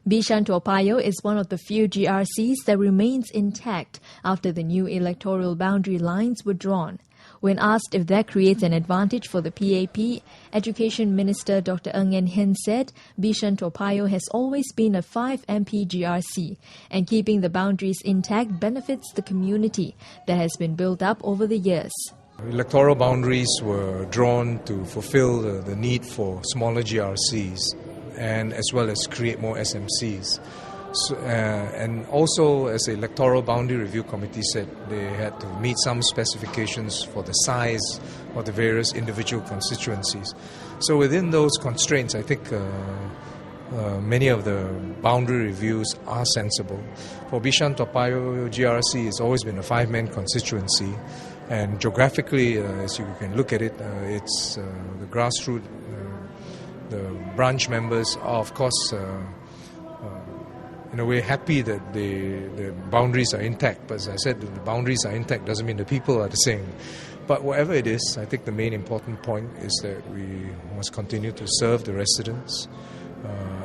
Bishan Toa Payoh is one of the few GRCs that remains intact after the new electoral boundary lines were drawn. When asked if that creates an advantage for the PAP, Education Minister Dr. Ng Eng Hen said Bishan Toa Payoh has always been a 5 MP GRC, and keeping the boundaries intact benefits the community that has been built up over the years. Electoral boundaries were drawn to fulfill the need for smaller GRCs and as well as create more SMCs. So, and also, as the Electoral Boundary Review Committee said, they had to meet some specifications for the size of the various individual constituencies. So within those constraints, I think many of the boundary reviews are sensible. For Bishan Toa Payoh GRC, it's always been a 5-man constituency, and geographically, as you can look at it, it's the grassroots, the branch members are, of course, we're happy that the boundaries are intact. But as I said, the boundaries are intact doesn't mean the people are the same. But whatever it is, I think the main important point is that we must continue to serve the residents.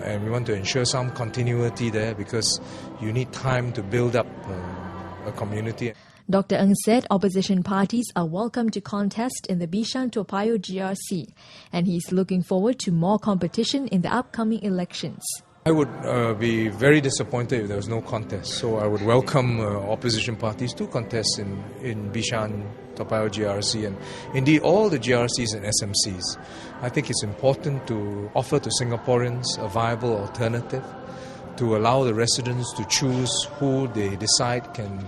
And we want to ensure some continuity there because you need time to build up a community. Dr. Ng said opposition parties are welcome to contest in the Bishan Toa Payoh GRC, and he's looking forward to more competition in the upcoming elections. I would be very disappointed if there was no contest. So I would welcome opposition parties to contest in Bishan Toa Payoh GRC and indeed all the GRCs and SMCs. I think it's important to offer to Singaporeans a viable alternative, to allow the residents to choose who they decide can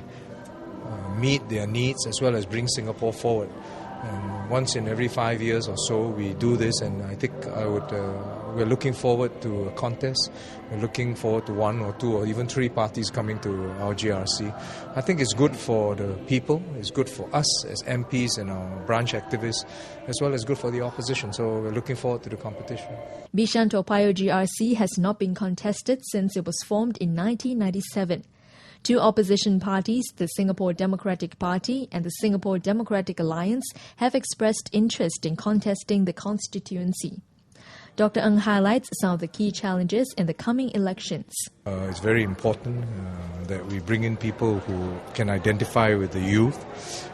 meet their needs as well as bring Singapore forward. And once in every 5 years or so we do this, and I think we're looking forward to a contest. We're looking forward to 1 or 2 or even 3 parties coming to our GRC. I think it's good for the people, it's good for us as MPs and our branch activists, as well as good for the opposition. So we're looking forward to the competition. Bishan Toa Payoh GRC has not been contested since it was formed in 1997. 2 opposition parties, the Singapore Democratic Party and the Singapore Democratic Alliance, have expressed interest in contesting the constituency. Dr. Ng highlights some of the key challenges in the coming elections. It's very important that we bring in people who can identify with the youth,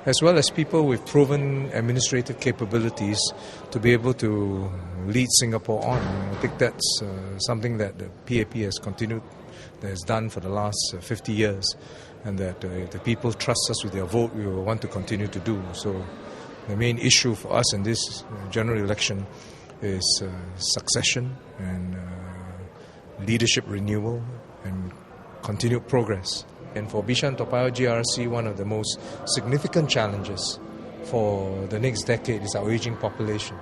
as well as people with proven administrative capabilities to be able to lead Singapore on. I think that's something that the PAP has continued, that has done for the last 50 years, and that if the people trust us with their vote, we will want to continue to do. So the main issue for us in this general election is succession and leadership renewal and continued progress. And for Bishan Toa Payoh GRC, one of the most significant challenges for the next decade is our aging population.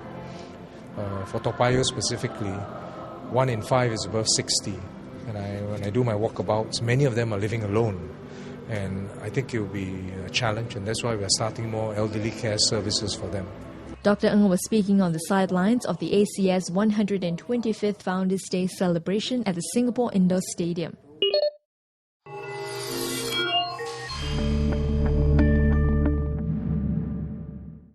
For Toa Payoh specifically, 1 in 5 is above 60. And when I do my walkabouts, many of them are living alone. And I think it will be a challenge, and that's why we are starting more elderly care services for them. Dr. Ng was speaking on the sidelines of the ACS 125th Founders' Day celebration at the Singapore Indoor Stadium.